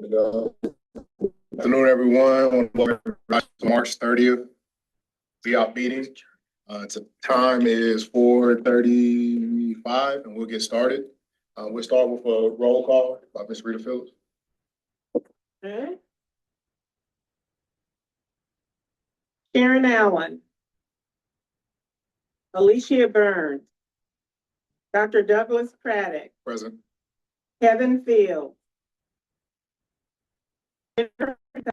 Good afternoon, everyone. Welcome to March 30th VOP meeting. Time is 4:35, and we'll get started. We'll start with a roll call by Ms. Rita Phillips. Okay. Sharon Allen, Alicia Burns, Dr. Douglas Craddock, Present. Kevin Field.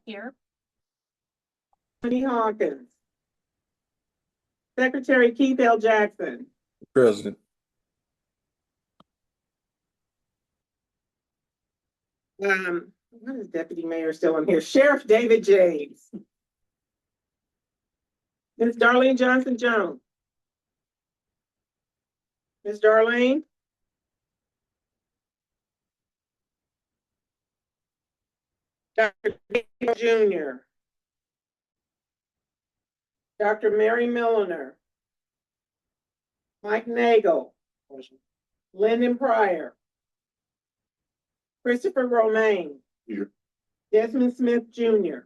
Here. Tony Hawkins. Secretary Keith L. Jackson. President. What is Deputy Mayor still on here? Sheriff David James. Ms. Darlene Johnson Jones. Ms. Darlene. Dr. Dave Jr. Dr. Mary Milliner. Mike Nagel. Lyndon Pryor. Christopher Romaine. Here. Desmond Smith Jr.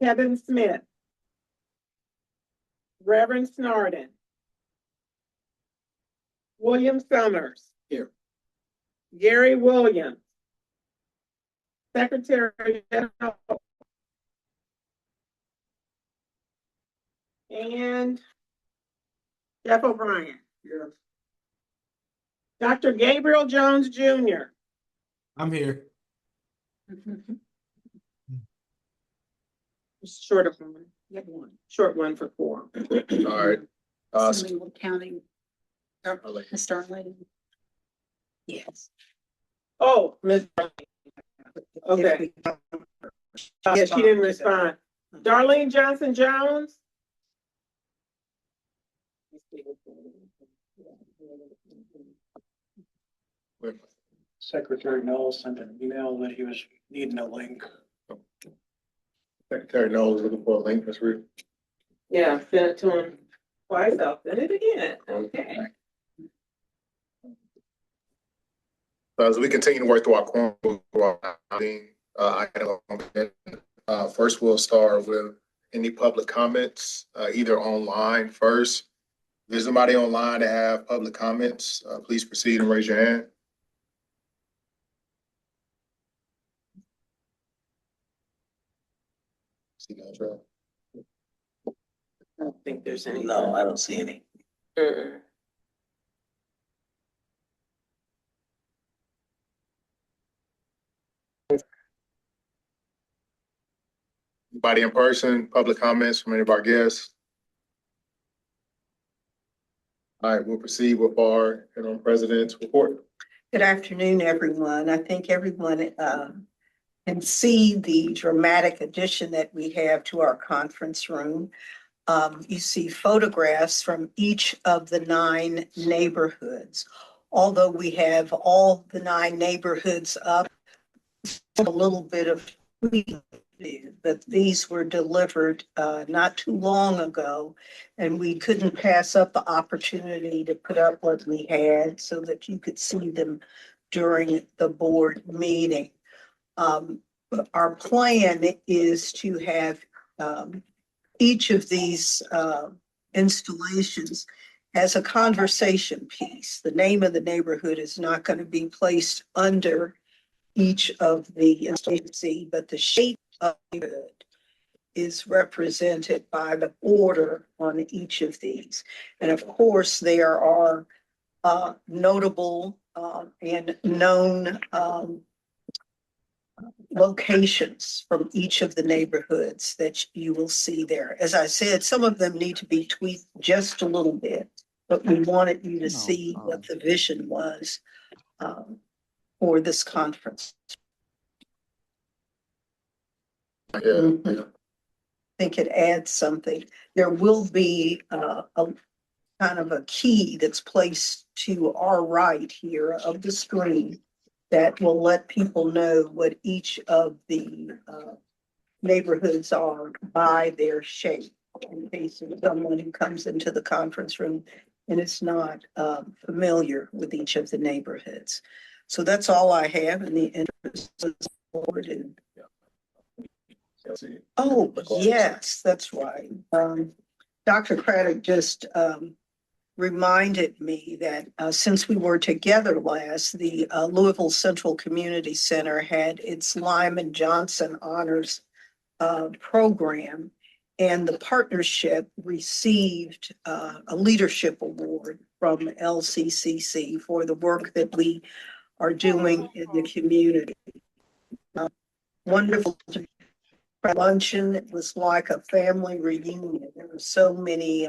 Kevin Smith. Reverend Snarden. William Summers. Here. Gary Williams. Secretary General. And Jeff O'Brien. Here. Dr. Gabriel Jones Jr. I'm here. Short of one. Yep, one. Short one for four. All right. Assuming we're counting Starlane. Ms. Darlene. Yes. Oh, Ms. Okay. Yeah, she didn't respond. Darlene Johnson Jones. Secretary Knowles sent an email that he was needing a link. Secretary Knowles looking for a link, Ms. Rita. Yeah, sent it to him twice. I'll send it again. Okay. So as we continue to work through our quorum, first we'll start with any public comments, either online first. If there's somebody online that have public comments, please proceed and raise your hand. See that, Joe? I don't think there's any. No, I don't see any. Anybody in person, public comments from any of our guests? All right, we'll proceed with our interim president's report. Good afternoon, everyone. I think everyone can see the dramatic addition that we have to our conference room. You see photographs from each of the 9 neighborhoods. Although we have all the 9 neighborhoods up, a little bit of tweaking, but these were delivered not too long ago, and we couldn't pass up the opportunity to put up what we had so that you could see them during the board meeting. Our plan is to have each of these installations as a conversation piece. The name of the neighborhood is not going to be placed under each of the installations, but the shape of the neighborhood is represented by the border on each of these. And of course, there are notable and known locations from each of the neighborhoods that you will see there. As I said, some of them need to be tweaked just a little bit, but we wanted you to see what the vision was for this conference. Yeah. I think it adds something. There will be a kind of a key that's placed to our right here of the screen that will let people know what each of the neighborhoods are by their shape. In case of someone who comes into the conference room and is not familiar with each of the neighborhoods. So that's all I have in the interest of the board. And oh, yes, that's right. Dr. Craddock just reminded me that since we were together last, the Louisville Central Community Center had its Lyman Johnson Honors program, and the partnership received a leadership award from LCCC for the work that we are doing in the community. Wonderful luncheon. It was like a family reunion. There were so many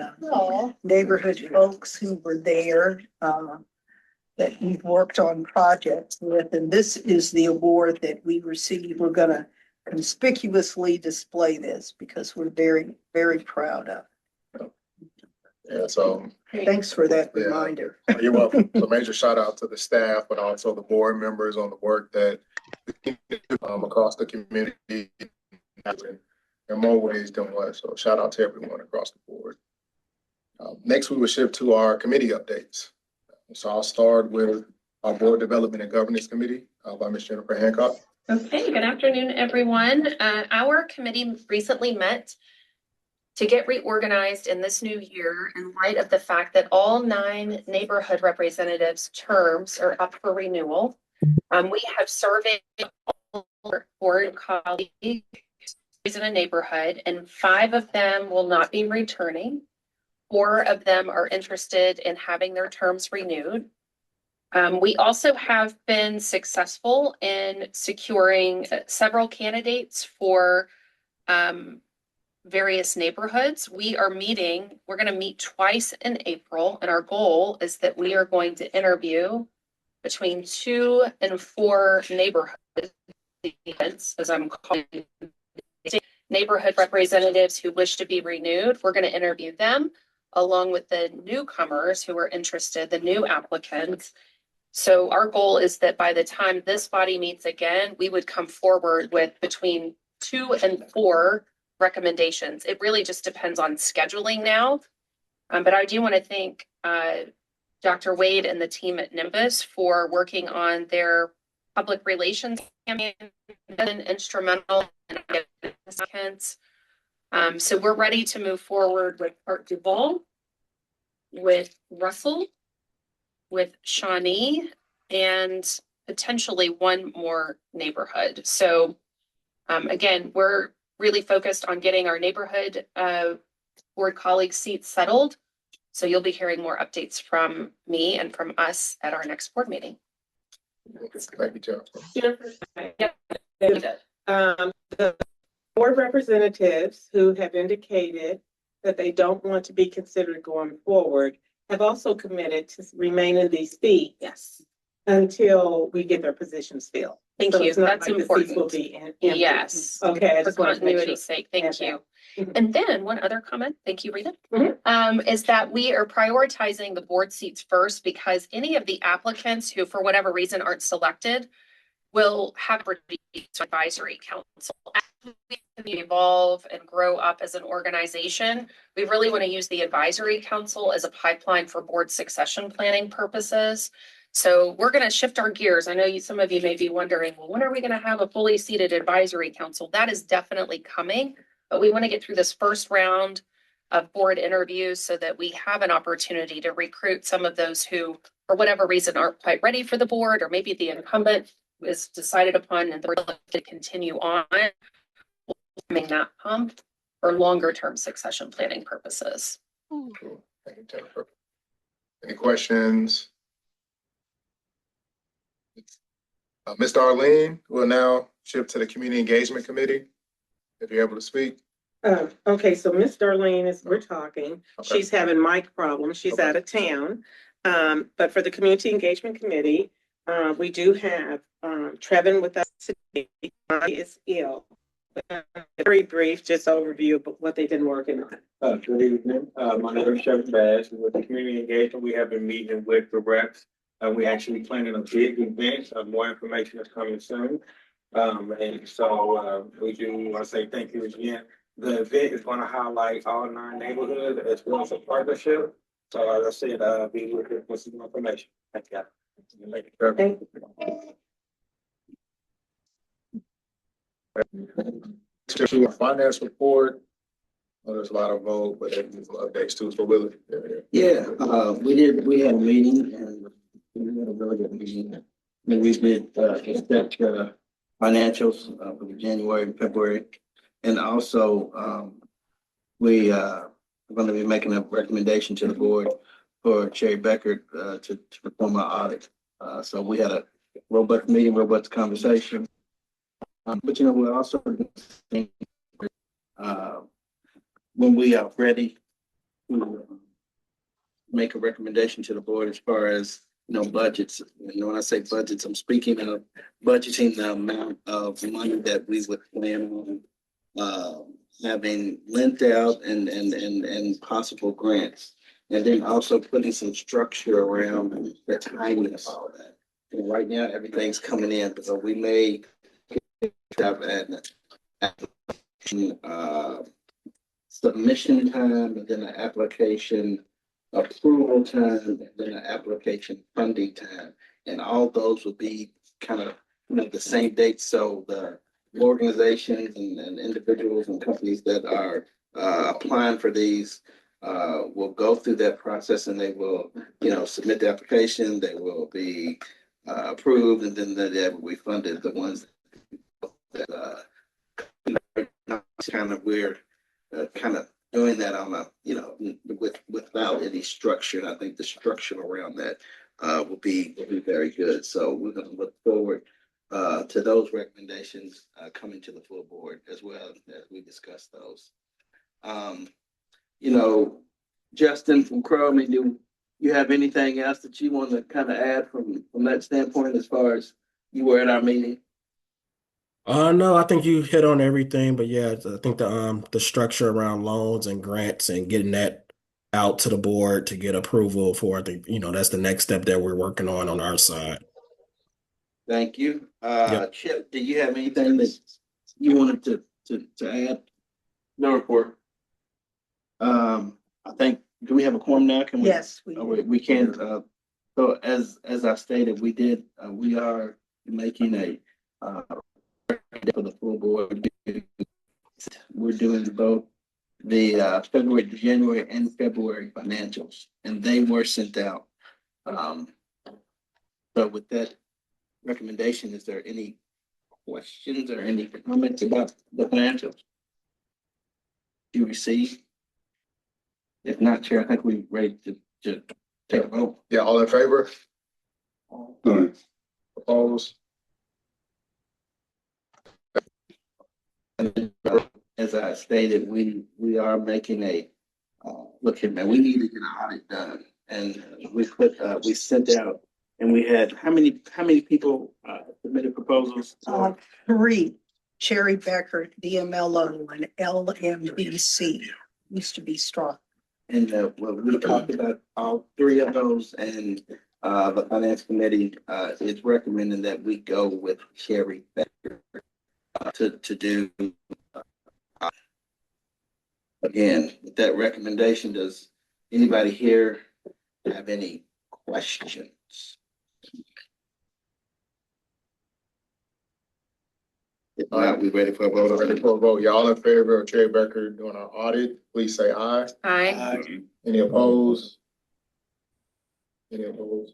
neighborhood folks who were there that we've worked on projects with. And this is the award that we received. We're going to conspicuously display this because we're very, very proud of it. Yeah, so Thanks for that Yeah. reminder. you're welcome. So major shout out to the staff, but also the board members on the work that across the community in more ways than one. So shout out to everyone across the board. Next, we will shift to our committee updates. So I'll start with our Board Development and Governance Committee by Ms. Jennifer Hancock. Okay, good afternoon, everyone. Our committee recently met to get reorganized in this new year in light of the fact that all 9 neighborhood representatives' terms are up for renewal. We have surveyed all board colleagues in a neighborhood, and 5 of them will not be returning. 4 of them are interested in having their terms renewed. We also have been successful in securing several candidates for various neighborhoods. We're going to meet twice in April, and our goal is that we are going to interview between 2 and 4 neighborhoods, as I'm calling neighborhood representatives who wish to be renewed. We're going to interview them along with the newcomers who are interested, the new applicants. So our goal is that by the time this body meets again, we would come forward with between 2 and 4 recommendations. It really just depends on scheduling now. But I do want to thank Dr. Wade and the team at Nimbus for working on their public relations campaign, been instrumental in seconds. So we're ready to move forward with Art Duval, with Russell, with Shawnee, and potentially one more neighborhood. So again, we're really focused on getting our neighborhood board colleague seats settled. So you'll be hearing more updates from me and from us at our next board meeting. Thank you, Jennifer. Jennifer, the board representatives who have indicated that they don't want to be considered going forward have also committed to remain in these seats. Yes. Until we get their positions filled. Thank So you. it's not That's like the seats will important. be empty. Yes. Okay, I For just wanted to make sure. continuity's sake, thank Yeah. you. Mhm. And then one other comment, thank you, Rita, Mhm. is that we are prioritizing the board seats first because any of the applicants who, for whatever reason, aren't selected will have advisory council. As we evolve and grow up as an organization, we really want to use the advisory council as a pipeline for board succession planning purposes. So we're going to shift our gears. I know some of you may be wondering, well, when are we going to have a fully seated advisory council? That is definitely coming, but we want to get through this first round of board interviews so that we have an opportunity to recruit some of those who, for whatever reason, aren't quite ready for the board, or maybe the incumbent is decided upon and they're looking to continue on, make that pump for longer term succession planning purposes. Cool. Thank you, Jennifer. Any questions? Ms. Darlene will now shift to the Community Engagement Committee, if you're able to speak. Okay, so Miss Darlene is, we're talking, Okay. she's having mic problems, she's Okay. out of town. But for the Community Engagement Committee, we do have, Trevin with us today. He is ill. Very brief, just overview of what they've been working on. Good evening. My name is Sheriff Bass. With the community engagement, we have been meeting with the reps. We actually planning a big event. More information is coming soon. And so we do want to say thank you again. The event is going to highlight all 9 neighborhoods as well as a partnership. So as I said, be with you with some more information. Thank you. Thank To our finance report, there's a lot of vote, but there's some updates too, so Willie. Yeah, we had a meeting and we had a really good meeting. And we did, accept, financials, for the January and February. And also, we, are gonna be making a recommendation to the board for Cherry Becker, to perform our audit. So we had a robust meeting, robust conversation. But you know, we're also, when we are ready to make a recommendation to the board as far as, you know, budgets. And when I say budgets, I'm speaking of budgeting the amount of money that we would plan on having lent out and possible grants. And then also putting some structure around the timing of all that. And right now, everything's coming in, so we may have an submission time and then an application approval time and then an application funding time. And all those will be kind of, you know, the same date. So the organizations and individuals and companies that are applying for these will go through that process and they will, you know, submit the application, they will be approved, and then they will be funded. The ones that kind of we're kind of doing that on a, you know, without any structure. And I think the structure around that will be very good. So we're going to look forward to those recommendations coming to the full board as well as we discuss those. You know, Justin from Crow, I mean, do you have anything else that you want to kind of add from that standpoint as far as you were at our meeting? No, I think you hit on everything, but yeah, I think the structure around loans and grants and getting that out to the board to get approval for the, you know, that's the next step that we're working on our side. Thank you. Yep. Chip, do you have anything that you wanted to add? No report. I think, do we have a quorum now? Can we? Yes, we. Oh, we can, so as I stated, we are making a, for the full board. We're doing both the, January and February financials, and they were sent out. So with that recommendation, is there any questions or any comments about the financials you received? If not, Chair, I think we're ready to take a vote. Yeah, all in favor? Opposed? And as I stated, we are making a, look at, man, we need to get an audit done. And we sent out, and we had, how many people submitted proposals? 3, Cherry Becker, DMLO, and LMBC, used to be Straw. And well, we talked about all 3 of those, and the finance committee is recommending that we go with Cherry Becker to do. Again, with that recommendation, does anybody here have any questions? If not, we ready for a vote Ready already? for a vote? Y'all in favor of Cherry Becker doing our audit? Please say aye. Aye. Any opposed? Any opposed?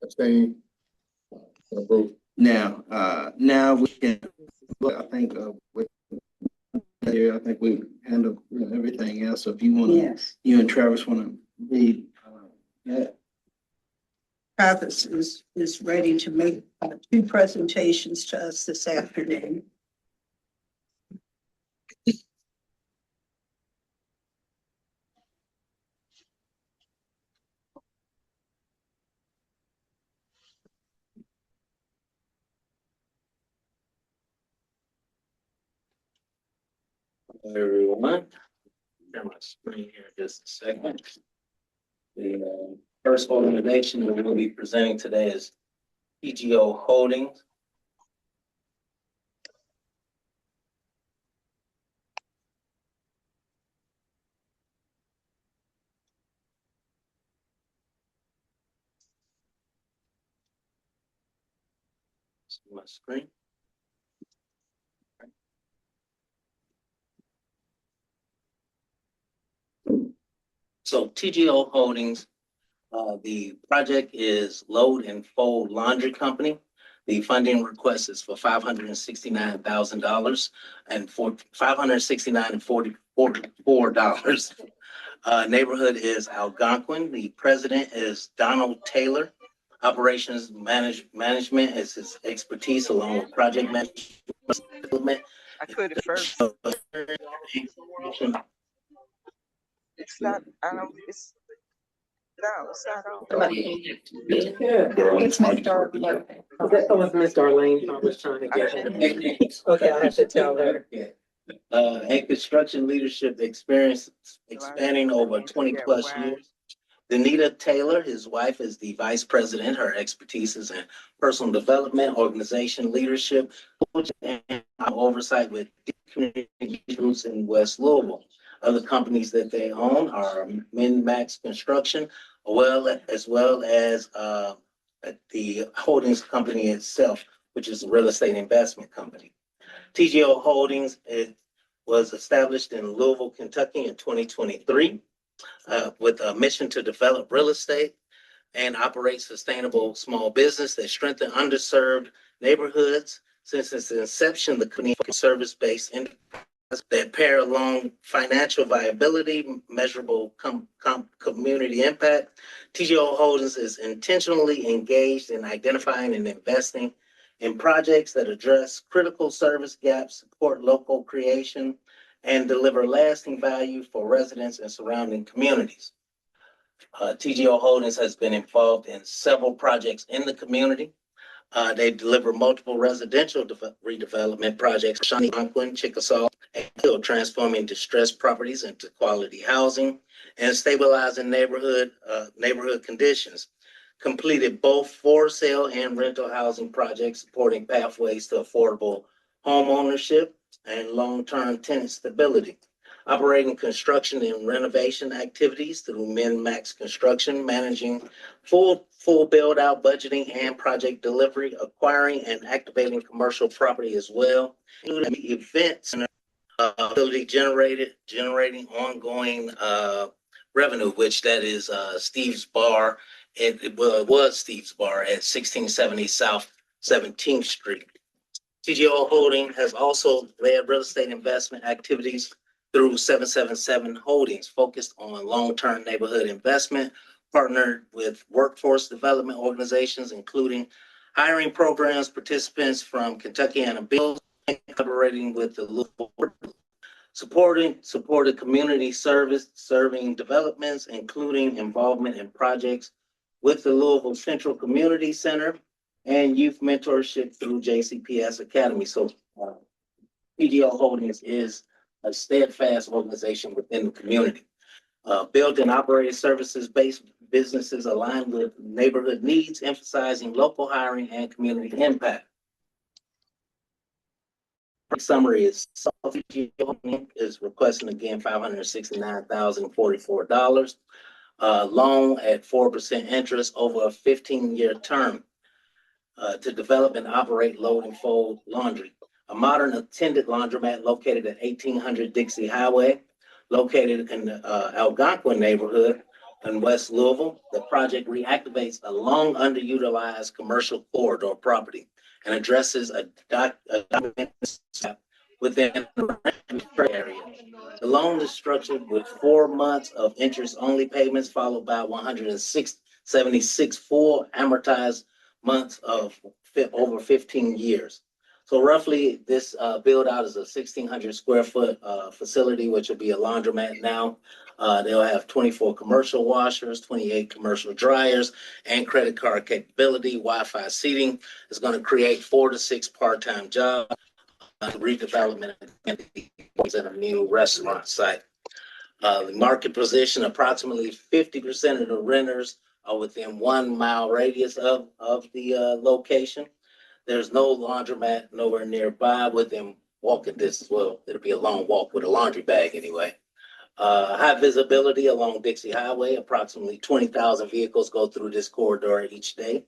Abstain? Approved. Now we can, I think, with here, I think we handled everything else. So if you want to, Yes. you and Travis want to lead, yeah. Travis is ready to make 2 presentations to us this afternoon. Everyone. Share my screen here just a second. The first organization that we'll be presenting today is PGO Holdings. My screen. So TGO Holdings, the project is Load and Fold Laundry Company. The funding request is for $569,000 and for $569,044. Neighborhood is Algonquin. The president is Donald Taylor. Operations management is his expertise along with project management. I put it first. It's not, I don't, it's, no, it's not on. It's Mr. Arlene. That was Miss Darlene I was trying to get. Okay, I have to tell her. And construction leadership experience expanding over 20+ years. Danita Taylor, his wife, is the vice president. Her expertise is in personal development, organization leadership, and oversight with community groups in West Louisville. Other companies that they own are MinMax Construction, as well as the holdings company itself, which is a real estate investment company. TGO Holdings, it was established in Louisville, Kentucky in 2023 with a mission to develop real estate and operate sustainable small business that strengthen underserved neighborhoods. Since its inception, the company service-based that pair along financial viability, measurable community impact. TGO Holdings is intentionally engaged in identifying and investing in projects that address critical service gaps, support local creation, and deliver lasting value for residents and surrounding communities. TGO Holdings has been involved in several projects in the community. They deliver multiple residential redevelopment projects, Algonquin, Chickasaw, and Hill, transforming distressed properties into quality housing and stabilizing neighborhood conditions. Completed both for sale and rental housing projects, supporting pathways to affordable home ownership and long-term tenant stability. Operating construction and renovation activities through MinMax Construction, managing full build-out budgeting and project delivery, acquiring and activating commercial property as well, including events and ability generating ongoing revenue, which that is Steve's Bar. It was Steve's Bar at 1670 South 17th Street. TGO Holding has also led real estate investment activities through 777 Holdings, focused on long-term neighborhood investment, partnered with workforce development organizations, including hiring programs, participants from Kentuckiana Bills, and collaborating with the local supported community service, serving developments, including involvement in projects with the Louisville Central Community Center and youth mentorship through JCPS Academy. So TGO Holdings is a steadfast organization within the community. Built and operated services-based businesses aligned with neighborhood needs, emphasizing local hiring and community impact. Summary is TGO is requesting again $569,044. Loan at 4% interest over a 15-year term to develop and operate Load and Fold Laundry, a modern attended laundromat located at 1800 Dixie Highway, located in the Algonquin neighborhood in West Louisville. The project reactivates a long underutilized commercial corridor property and addresses a document within the area. The loan is structured with 4 months of interest-only payments, followed by 176 full amortized months of over 15 years. So roughly, this build out is a 1,600 square foot facility, which will be a laundromat now. They'll have 24 commercial washers, 28 commercial dryers, and credit card capability. Wi-Fi seating is going to create 4 to 6 part-time jobs, redevelopment, and a new restaurant site. The market position, approximately 50% of the renters are within 1 mile radius of the location. There's no laundromat nowhere nearby within walking distance. Well, it'll be a long walk with a laundry bag anyway. High visibility along Dixie Highway. Approximately 20,000 vehicles go through this corridor each day.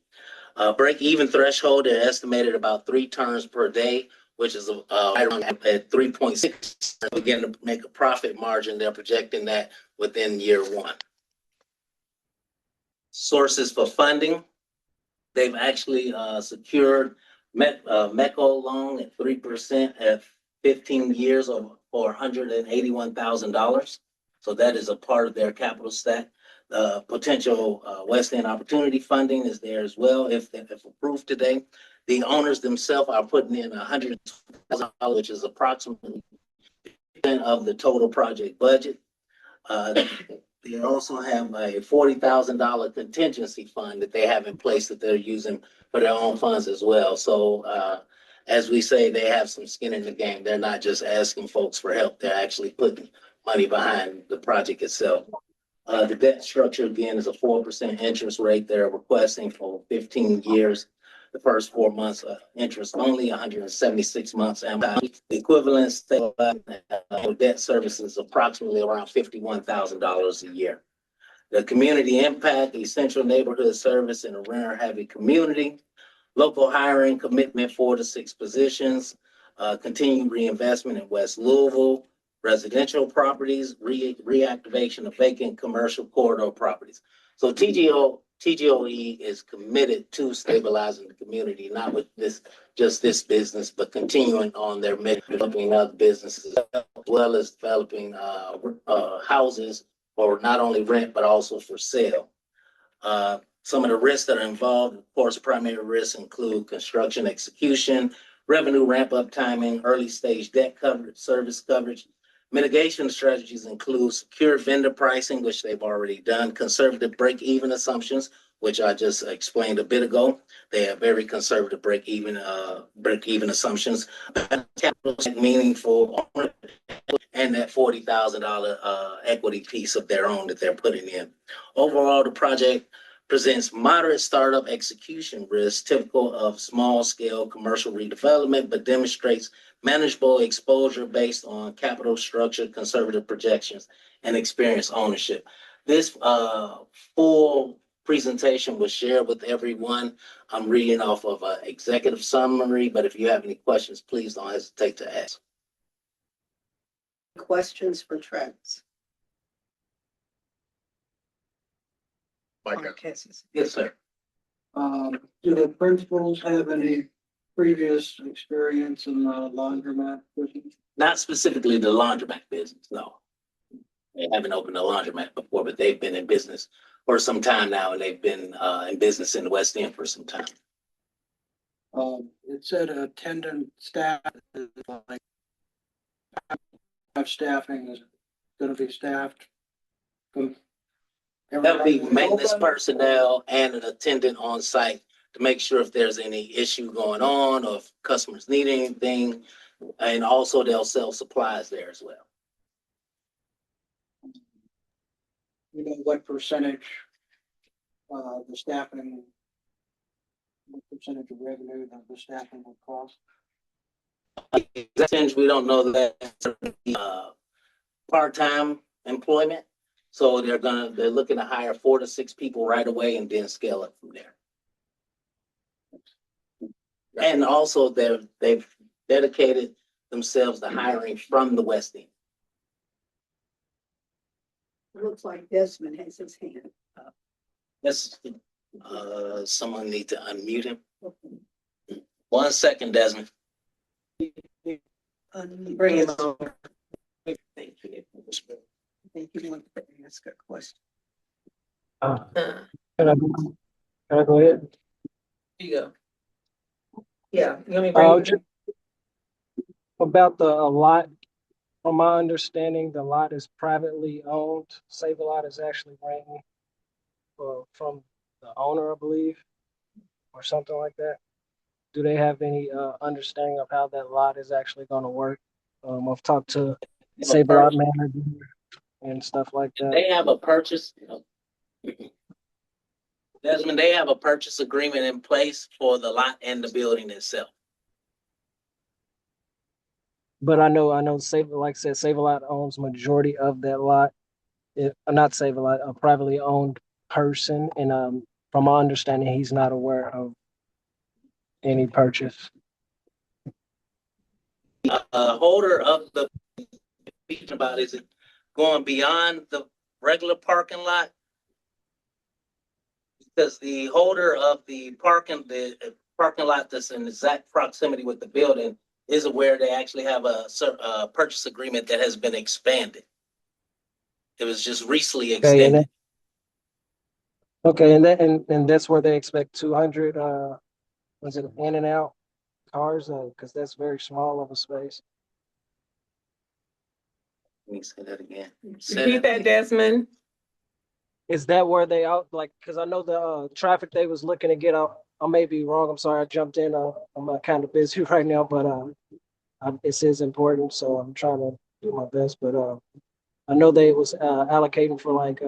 Break-even threshold, they're estimated about 3 turns per day, which is right around at 3.6. Begin to make a profit margin. They're projecting that within year 1. Sources for funding. They've actually secured MECO loan at 3% at 15 years for $181,000. So that is a part of their capital stack. Potential West End Opportunity Funding is there as well if approved today. The owners themselves are putting in $100,000, which is approximately 10% of the total project budget. They also have a $40,000 contingency fund that they have in place that they're using for their own funds as well. So as we say, they have some skin in the game. They're not just asking folks for help. They're actually putting money behind the project itself. The debt structure, again, is a 4% interest rate. They're requesting for 15 years. The first 4 months interest only, 176 months. And the equivalent debt service is approximately around $51,000 a year. The community impact, essential neighborhood service in a renter-heavy community. Local hiring commitment 4 to 6 positions. Continued reinvestment in West Louisville. Residential properties, reactivation of vacant commercial corridor properties. So TGOE is committed to stabilizing the community, not with just this business, but continuing on their mission, developing other businesses, as well as developing houses for not only rent, but also for sale. Some of the risks that are involved, of course, primary risks include construction execution, revenue ramp-up timing, early stage debt coverage, service coverage. Mitigation strategies include secure vendor pricing, which they've already done, conservative break-even assumptions, which I just explained a bit ago. They have very conservative break-even assumptions, meaningful, and that $40,000 equity piece of their own that they're putting in. Overall, the project presents moderate startup execution risk typical of small-scale commercial redevelopment, but demonstrates manageable exposure based on capital structure, conservative projections, and experienced ownership. This full presentation was shared with everyone. I'm reading off of an executive summary, but if you have any questions, please don't hesitate to ask. Questions for Travis? Mike, Yes, sir. Do the principals have any previous experience in the laundromat business? Not specifically the laundromat business, no. They haven't opened a laundromat before, but they've been in business for some time now, and they've been in business in the West End for some time. It said attendant staff is like staffing is going to be staffed. That'll be maintenance personnel and an attendant on site to make sure if there's any issue going on or if customers need anything. And also they'll sell supplies there as well. You know what percentage the staffing, what percentage of revenue that the staffing would cost? We don't know that part-time employment. So they're looking to hire 4 to 6 people right away and then scale up from there. And also they've dedicated themselves to hiring from the West End. It looks like Desmond has his hand up. Yes, someone need to unmute him. 1 second, Desmond. Bring him over. Thank you. I think you want to ask a question. Can I go ahead? You go. Yeah, you want me to bring Just about the lot. From my understanding, the lot is privately owned. Save-A-Lot is actually renting from the owner, I believe, or something like that. Do they have any understanding of how that lot is actually going to work? I've talked to Save-A-Lot manager and stuff like that. They have a purchase. Desmond, they have a purchase agreement in place for the lot and the building itself. But I know like I said, Save-A-Lot owns majority of that lot. Not Save-A-Lot, a privately owned person. And from my understanding, he's not aware of any purchase. Holder of the, speaking about, is it going beyond the regular parking lot? Because the holder of the parking lot that's in exact proximity with the building is aware they actually have a purchase agreement that has been expanded. It was just recently Okay, extended. and that's where they expect 200, was it in and out cars? Because that's very small of a space. Let me say that again. Repeat that, Desmond. Is that where they out, like, because I know the traffic they was looking to get out, I may be wrong, I'm sorry, I jumped in, I'm kind of busy right now, but this is important, so I'm trying to do my best, but I know they was allocating for like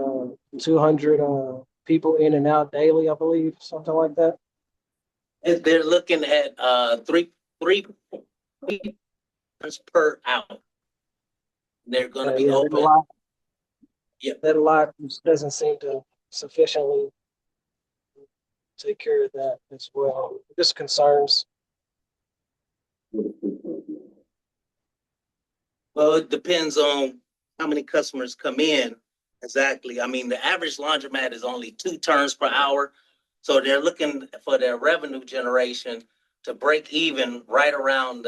200 people in and out daily, I believe, something like that. And they're looking at three per hour. They're going to be Yeah, open. Yep. That lot doesn't seem to sufficiently take care of that as well. Just concerns. Well, it depends on how many customers come in. Exactly. I mean, the average laundromat is only 2 turns per hour. So they're looking for their revenue generation to break even right around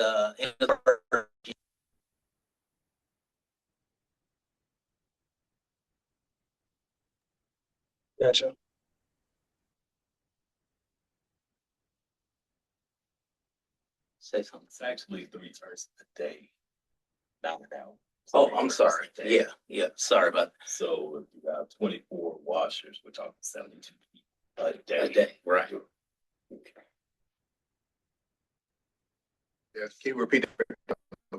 Gotcha. say something. It's actually 3 turns a day, not an hour. Oh, I'm sorry. Yeah. Sorry about that. So if you have 24 washers, we're talking 72 people a day. A day, right. Yes, can you repeat that?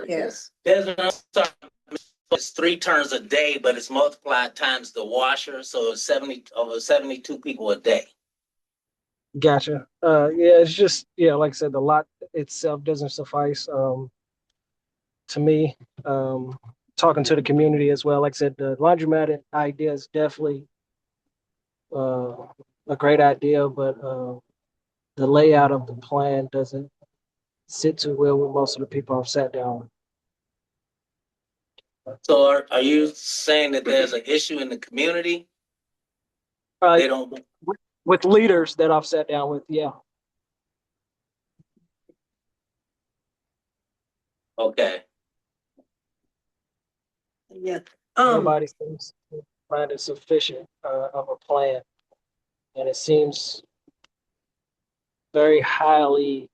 Yes. Desmond, I'm sorry. It's 3 turns a day, but it's multiplied times the washer, so it's 72 people a day. Gotcha. Yeah, it's just, yeah, like I said, the lot itself doesn't suffice to me. Talking to the community as well, like I said, the laundromat idea is definitely a great idea, but the layout of the plan doesn't sit too well with most of the people I've sat down with. So are you saying that there's an issue in the community? They don't. With leaders that I've sat down with, yeah. Okay. Yeah. Nobody seems to find it sufficient of a plan, and it seems very highly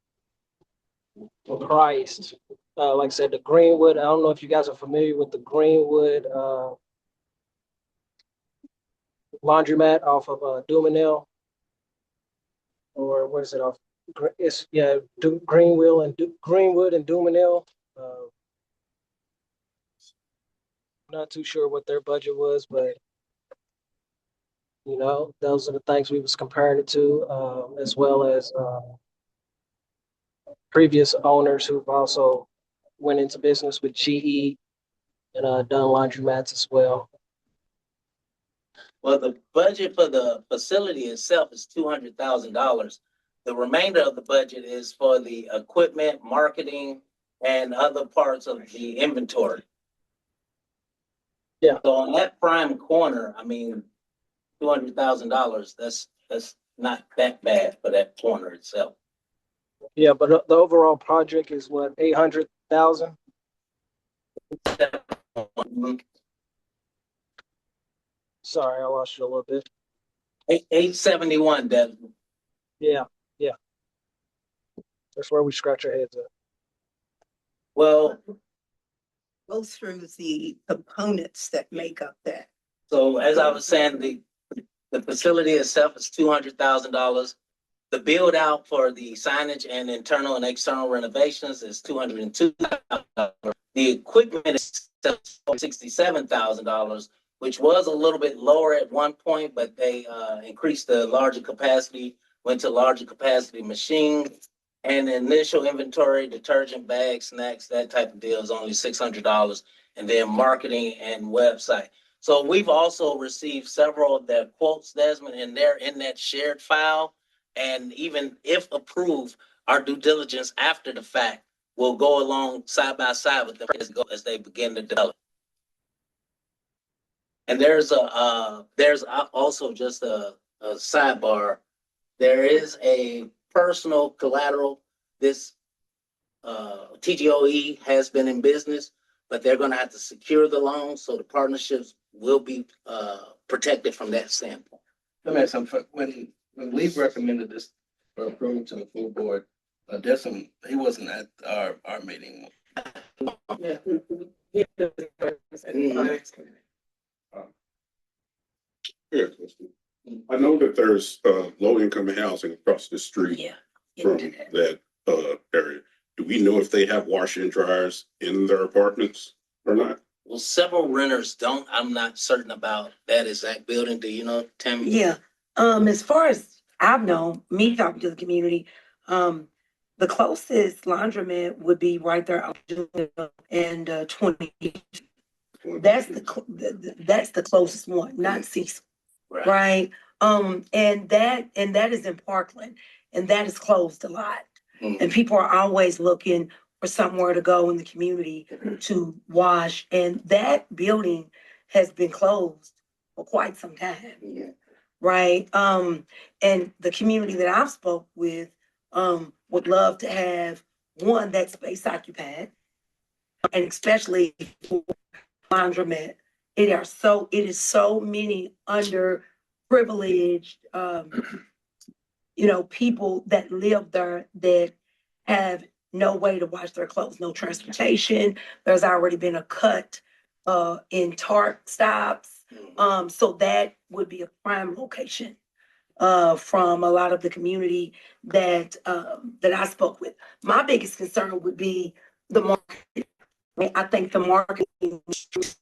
priced. Like I said, the Greenwood, I don't know if you guys are familiar with the Greenwood laundromat off of Dumanel, or what is it off? It's Greenwood and Dumanel. Not too sure what their budget was, but you know, those are the things we was comparing it to, as well as previous owners who've also went into business with GE and done laundromats as well. Well, the budget for the facility itself is $200,000. The remainder of the budget is for the equipment, marketing, and other parts of the inventory. Yeah. So on that prime corner, I mean, $200,000, that's not that bad for that corner itself. Yeah, but the overall project is what, 800,000? Sorry, I lost you a little bit. 871, Desmond. Yeah. That's where we scratch our heads at. Well, Go through the components that make up that. so as I was saying, the facility itself is $200,000. The build out for the signage and internal and external renovations is $202,000. The equipment is $67,000, which was a little bit lower at one point, but they increased the larger capacity, went to larger capacity machines. And the initial inventory, detergent bags, snacks, that type of deal is only $600. And then marketing and website. So we've also received several of their quotes, Desmond, and they're in that shared file. And even if approved, our due diligence after the fact will go along side by side with them as they begin to develop. And there's also just a sidebar. There is a personal collateral. This TGOE has been in business, but they're gonna have to secure the loan, so the partnerships will be protected from that standpoint. Let me ask something. When we recommended this for approval to the full board, he wasn't at our meeting. Yes, I know that there's low income housing across the street Yeah. from that area. Do we know if they have washer and dryers in their apartments or not? Well, several renters don't. I'm not certain about that exact building. Do you know, Tammy? Yeah, as far as I've known, me talking to the community, the closest laundromat would be right there and 20. That's the closest one, not Cecil, right? And that is in Parkland, and that is closed a lot. And people are always looking for somewhere to go in the community to wash, and that building has been closed for quite some time. Right? And the community that I've spoke with would love to have one, that space occupied, and especially for laundromat. It is so many underprivileged people that live there that have no way to wash their clothes, no transportation. There's already been a cut in TARP stops. So that would be a prime location from a lot of the community that I spoke with. My biggest concern would be the market. I think the market is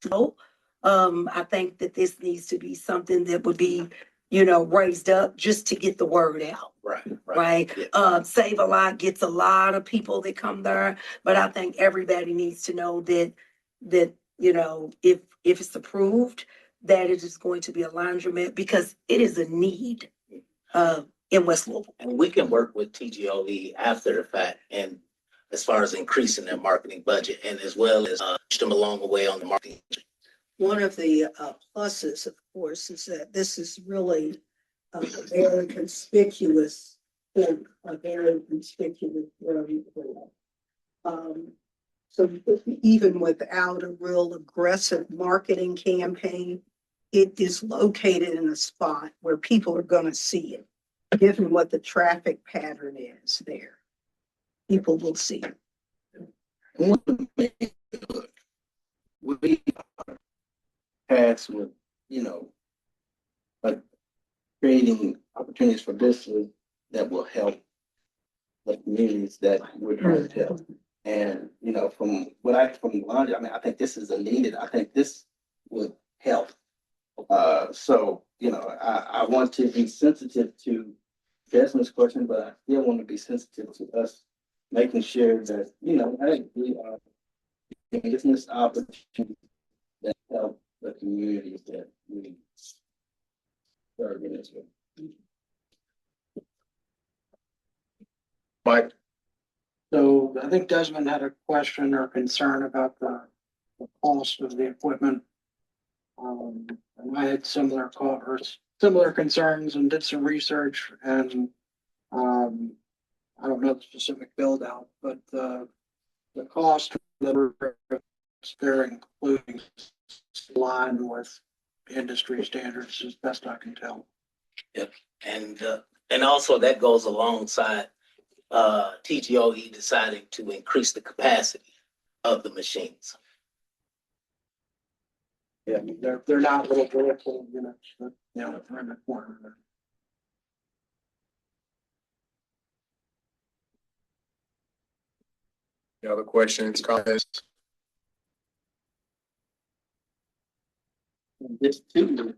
slow. I think that this needs to be something that would be, raised up just to get the word out. Right. Save a Lot gets a lot of people that come there, but I think everybody needs to know that if it's approved, that it is going to be a laundromat, because it is a need in West Louisville. And we can work with TGOE after the fact, and as far as increasing their marketing budget, and as well as push them along the way on the marketing. One of the pluses, of course, is that this is really a very conspicuous thing, a very conspicuous area. So even without a real aggressive marketing campaign, it is located in a spot where people are going to see it, given what the traffic pattern is there. People will see it. We pass with, like creating opportunities for business that will help the communities that we're trying to help. And, from laundry, I think this is needed. I think this would help. So, I want to be sensitive to Desmond's question, but I still want to be sensitive to us making sure that, hey, we are business opportunities that help the communities that we serve in as well. Mike? So I think Desmond had a question or concern about the cost of the equipment. And I had similar concerns and did some research, and I don't know the specific build out, but the cost that they're including line with industry standards as best I can tell. Yep. And also that goes alongside TGOE deciding to increase the capacity of the machines. Yeah, they're not little vertical units, but they're in the corner. Any other questions, comments? This too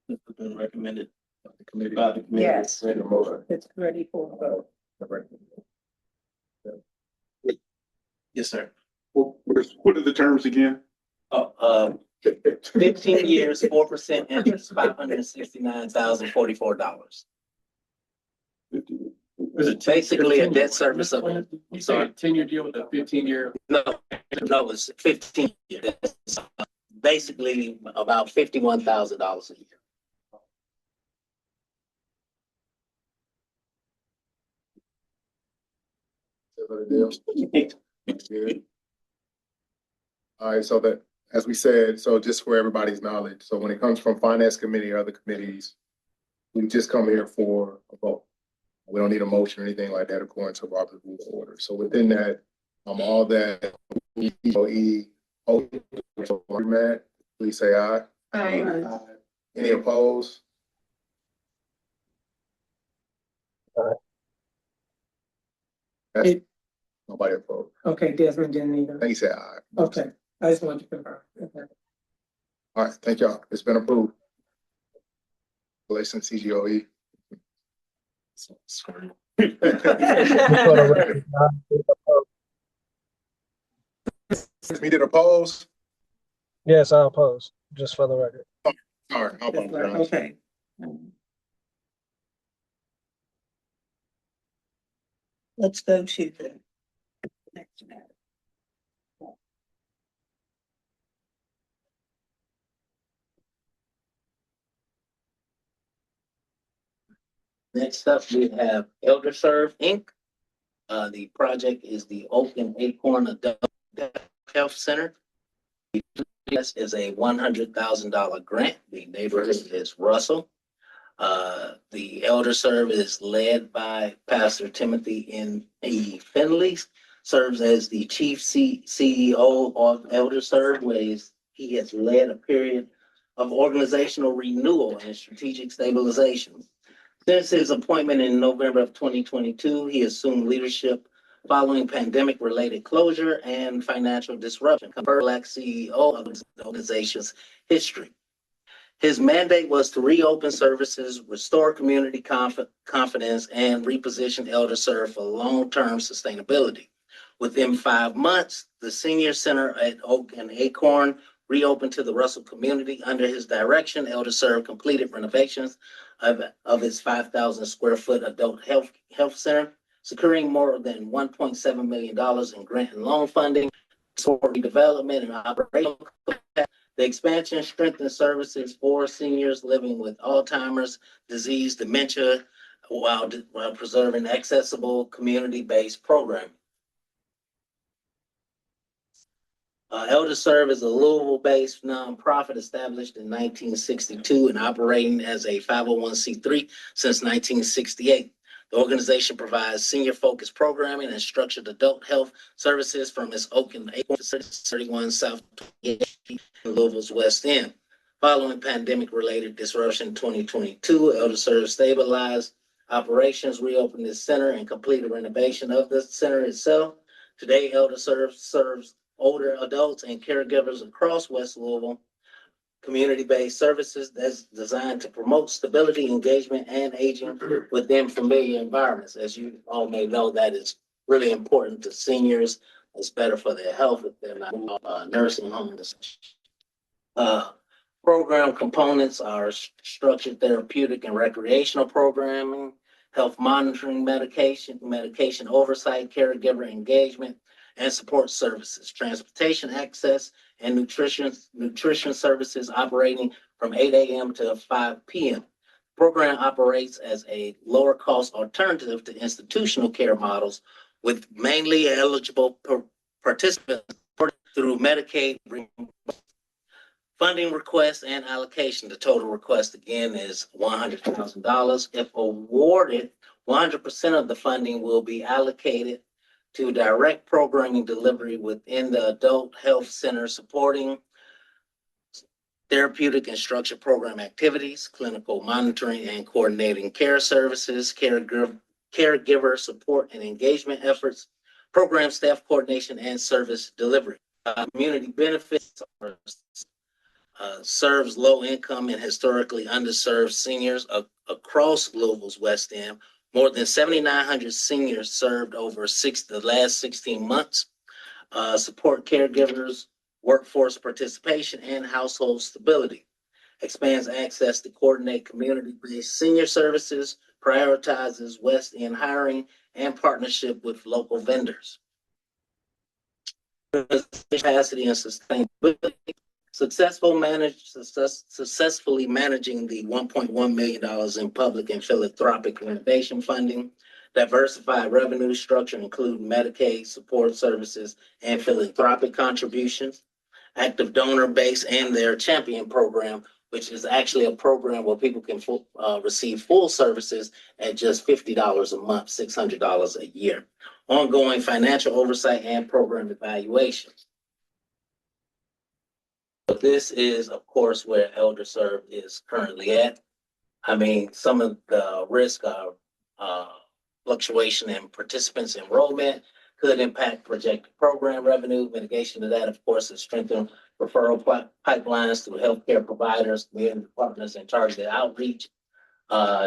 has been recommended by the committee. Yes. Ready to motion? It's ready for a vote. Yes, sir. What are the terms again? 15 years, 4% interest, $569,044. Basically a debt service of, You said a 10-year deal with a 15-year. no, it's 15 years. Basically about $51,000 a year. Good. All right, so that, as we said, so just for everybody's knowledge, so when it comes from finance committee or other committees, we just come here for a vote. We don't need a motion or anything like that according to Robert Rule of Order. So within that, all that Matt, please say aye. Aye. Any opposed? That's- Nobody opposed. Okay, Desmond didn't either. I think he said aye. Okay, I just wanted to confirm. Okay. All right, thank y'all. It's been approved. Relation CGOE. We did oppose. Yes, I oppose, just for the record. Sorry, I apologize. Okay. Let's go to the next matter. Next up, we have Elder Serve Inc. The project is the Oak and Acorn Adult Health Center. This is a $100,000 grant. The neighborhood is Russell. The Elder Serve is led by Pastor Timothy N. E. Finley, serves as the chief CEO of Elder Serve, where he has led a period of organizational renewal and strategic stabilization. Since his appointment in November of 2022, he assumed leadership following pandemic-related closure and financial disruption, Black CEO of the organization's history. His mandate was to reopen services, restore community confidence, and reposition Elder Serve for long-term sustainability. Within 5 months, the senior center at Oak and Acorn reopened to the Russell community. Under his direction, Elder Serve completed renovations of its 5,000 square foot adult health center, securing more than $1.7 million in grant and loan funding, support redevelopment and operational capacity. The expansion strengthens services for seniors living with Alzheimer's disease, dementia, while preserving accessible community-based programming. Elder Serve is a Louisville-based nonprofit established in 1962 and operating as a 501c3 since 1968. The organization provides senior-focused programming and structured adult health services from its Oak and Acorn facility, 31 South in Louisville's West End. Following pandemic-related disruption in 2022, Elder Serve stabilized operations, reopened its center, and completed renovation of the center itself. Today, Elder Serve serves older adults and caregivers across West Louisville. Community-based services that's designed to promote stability, engagement, and aging within familiar environments. As you all may know, that is really important to seniors. It's better for their health if they're not nursing homes. Program components are structured therapeutic and recreational programming, health monitoring, medication oversight, caregiver engagement, and support services, transportation access, and nutrition services operating from 8 a.m. to 5 p.m. The program operates as a lower cost alternative to institutional care models, with mainly eligible participants through Medicaid funding requests and allocation. The total request again is $100,000. If awarded, 100% of the funding will be allocated to direct programming delivery within the adult health center, supporting therapeutic and structured program activities, clinical monitoring and coordinating care services, caregiver support and engagement efforts, program staff coordination and service delivery. Community benefits serves low-income and historically underserved seniors across Louisville's West End. More than 7,900 seniors served over the last 16 months. Support caregivers, workforce participation, and household stability. Expands access to coordinate community-based senior services, prioritizes West End hiring and partnership with local vendors. Capacity and sustainability. Successfully managing the $1.1 million in public and philanthropic innovation funding. Diversified revenue structure, including Medicaid support services and philanthropic contributions. Active donor base and their champion program, which is actually a program where people can receive full services at just $50 a month, $600 a year. Ongoing financial oversight and program evaluation. But this is, of course, where ElderServe is currently at. I mean, some of the risk of fluctuation in participants' enrollment could impact projected program revenue. Mitigation of that, of course, is strengthen referral pipelines through healthcare providers, community partners, and targeted outreach.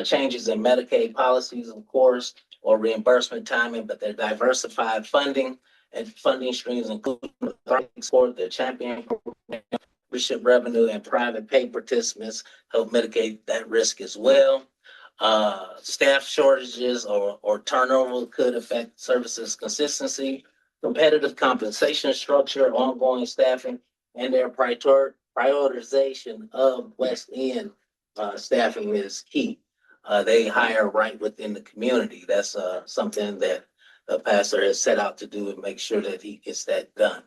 Changes in Medicaid policies, of course, or reimbursement timing, but their diversified funding and funding streams include the champion program, membership revenue, and private pay participants help mitigate that risk as well. Staff shortages or turnover could affect services consistency, competitive compensation structure, ongoing staffing, and their prioritization of West End staffing is key. They hire right within the community. That's something that the pastor has set out to do and make sure that he gets that done.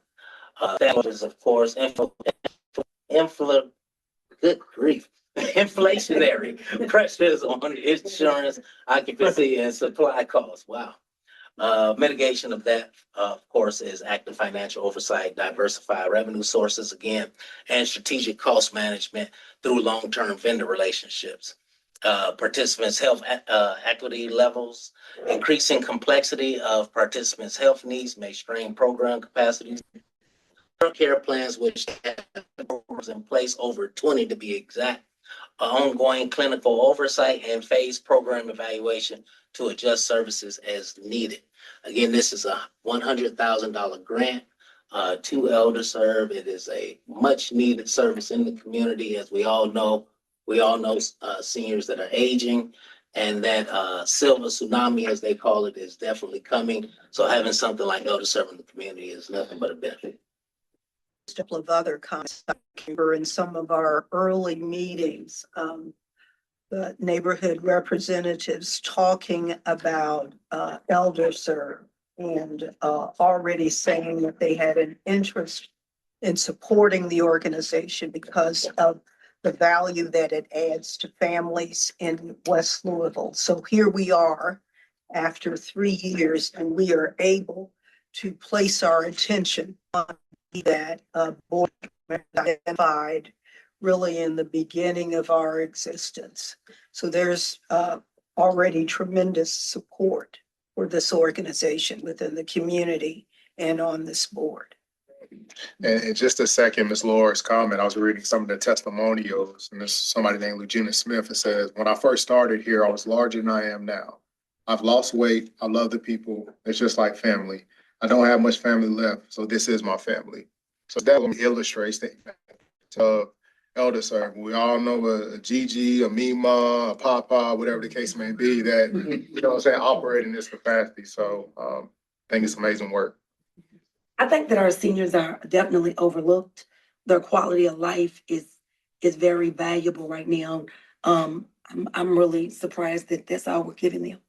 That is, of course, good grief. Inflationary pressures on insurance, occupancy, and supply costs. Wow. Mitigation of that, of course, is active financial oversight, diversified revenue sources again, and strategic cost management through long-term vendor relationships. Participants' health equity levels, increasing complexity of participants' health needs may strain program capacities. Care plans, which have programs in place, over 20 to be exact. Ongoing clinical oversight and phased program evaluation to adjust services as needed. Again, this is a $100,000 grant to ElderServe. It is a much needed service in the community. As we all know seniors that are aging, and that silver tsunami, as they call it, is definitely coming. So having something like ElderServe in the community is nothing but a benefit. A couple of other comments in some of our early meetings, the neighborhood representatives talking about ElderServe and already saying that they had an interest in supporting the organization because of the value that it adds to families in West Louisville. So here we are after 3 years, and we are able to place our attention on that board identified really in the beginning of our existence. So there's already tremendous support for this organization within the community and on this board. And in just a second, Ms. Laura's comment, I was reading some of the testimonials, and there's somebody named Lugina Smith. It says, when I first started here, I was larger than I am now. I've lost weight. I love the people. It's just like family. I don't have much family left, so this is my family. So that illustrates the impact of ElderServe. We all know a Gigi, a Mima, a Papa, whatever the case may be, that, you know what I'm saying, operate in this capacity. So I think it's amazing work. I think that our seniors are definitely overlooked. Their quality of life is very valuable right now. I'm really surprised that that's all we're giving them.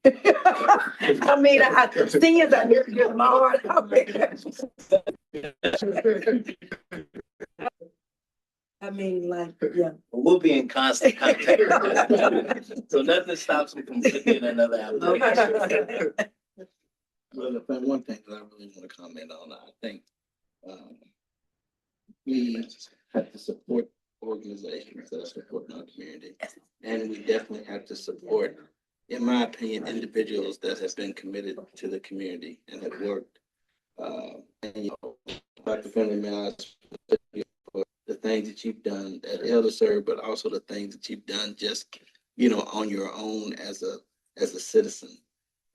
I mean, seniors are here to get my heart out there. I mean, like, yeah. We'll be in constant contact. So nothing stops me from getting another application. Well, if there's one thing that I really want to comment on, I think we have to support organizations that are supporting our community. And we definitely have to support, in my opinion, individuals that have been committed to the community and have worked. And, you know, Dr. Finley, man, for the things that you've done at ElderServe, but also the things that you've done just, you know, on your own as a citizen.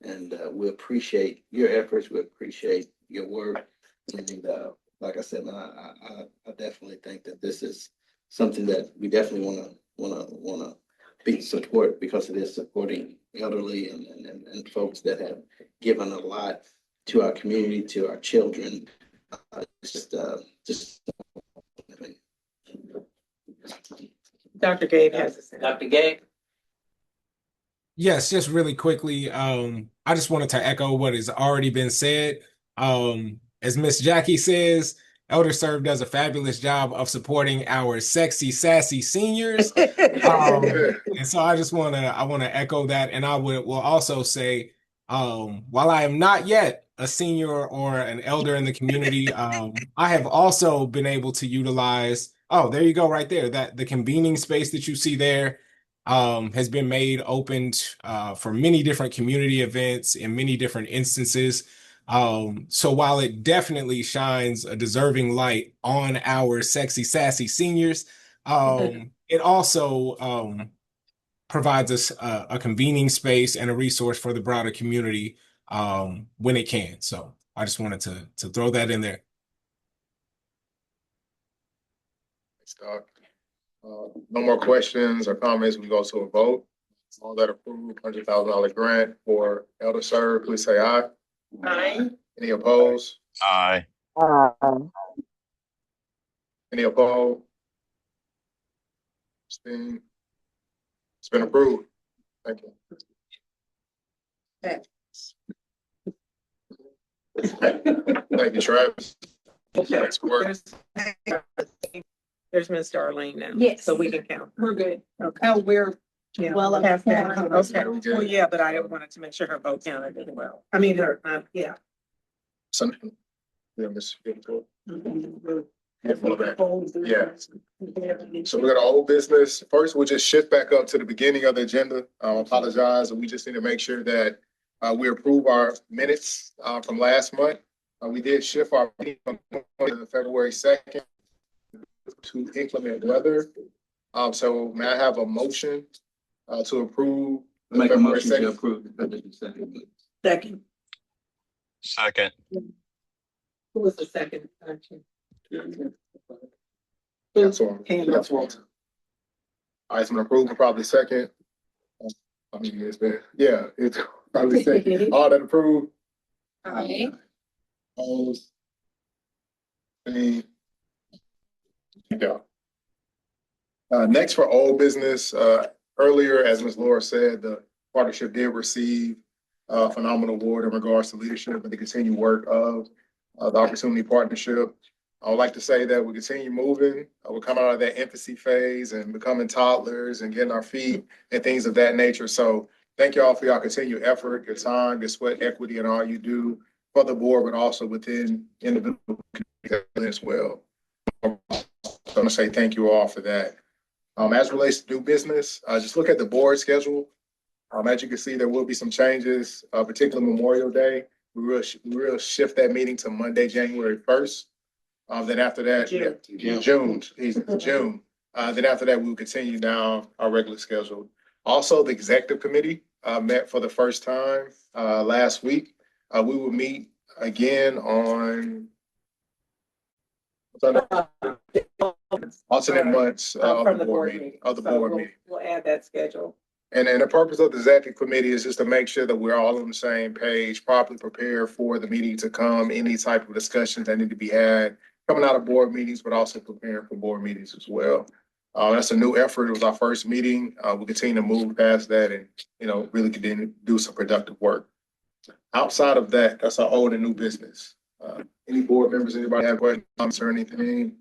And we appreciate your efforts. We appreciate your work. And like I said, man, I definitely think that this is something that we definitely want to big support because it is supporting elderly and folks that have given a lot to our community, to our children. Just Dr. Gabe has a say. Dr. Gay? Yes, just really quickly, I just wanted to echo what has already been said. As Miss Jackie says, Elder Serve does a fabulous job of supporting our sexy, sassy seniors. And so I just want to echo that. And I will also say, while I am not yet a senior or an elder in the community, I have also been able to utilize, oh, there you go, right there, that the convening space that you see there has been made open for many different community events in many different instances. So while it definitely shines a deserving light on our sexy, sassy seniors, it also provides us a convening space and a resource for the broader community when it can. So I just wanted to throw that in there. Thanks, Doc. No more questions or comments. We go to a vote. All that approve $100,000 grant for Elder Serve, please say aye. Aye. Any opposed? Aye. Any opposed? Abstain? It's been approved. Thank you. Thank you, Travis. Thanks for work. There's Miss Darlene now. Yes. So we can count. We're good. Okay. Oh, we're Yeah. well Past that. ahead. Okay. Well, yeah, but I wanted to make sure her vote counted as well. I mean, her, yeah. So, yeah, Miss. Yeah. So we got our old business. First, we'll just shift back up to the beginning of the agenda. I apologize. We just need to make sure that we approve our minutes from last month. We did shift our meeting from February 2nd to inclement weather. So may I have a motion to approve? the make a February motion 2nd? to approve the February 2nd. Second. Second. Who was the second? That's one. All right, so I'm approved, probably second. I mean, it's been, yeah, it's probably second. All that approved. Aye. Opposed? Any? Yeah. Next for old business, earlier, as Ms. Laura said, the partnership did receive a phenomenal award in regards to leadership and the continued work of the Opportunity Partnership. I would like to say that we continue moving. We're coming out of that infancy phase and becoming toddlers and getting our feet and things of that nature. So thank you all for your continued effort, your time, your sweat equity, and all you do for the board, but also within individual communities as well. I want to say thank you all for that. As it relates to new business, just look at the board schedule. As you can see, there will be some changes, particularly Memorial Day. We will shift that meeting to Monday, January 1st. Then after that, June. Then after that, we'll continue down our regular schedule. Also, the executive committee met for the first time last week. We will meet again on alternate months of the board meeting. We'll add that schedule. And the purpose of the executive committee is just to make sure that we're all on the same page, properly prepared for the meeting to come, any type of discussions that need to be had coming out of board meetings, but also preparing for board meetings as well. That's a new effort. It was our first meeting. We'll continue to move past that and, really continue to do some productive work. Outside of that, that's our old and new business. Any board members, anybody have questions or anything?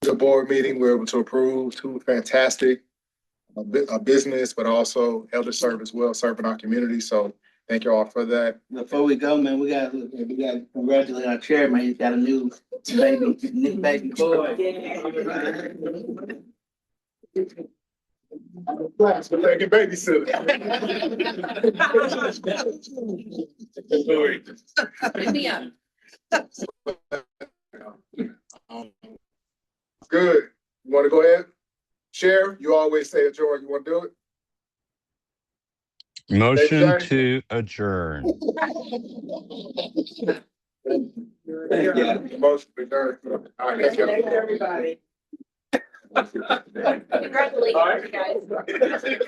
The board meeting, we're able to approve two fantastic a business, but also Elder Serve as well, serving our community. So thank you all for that. Before we go, man, we got to congratulate our chairman. He's got a new baby boy. Class for taking babysitter. Good. You want to go ahead? Share, you always say adjourn. You want to do it? Motion to adjourn. Yeah. Motion to adjourn. All right, let's go. Thanks, everybody. Congratulations, guys.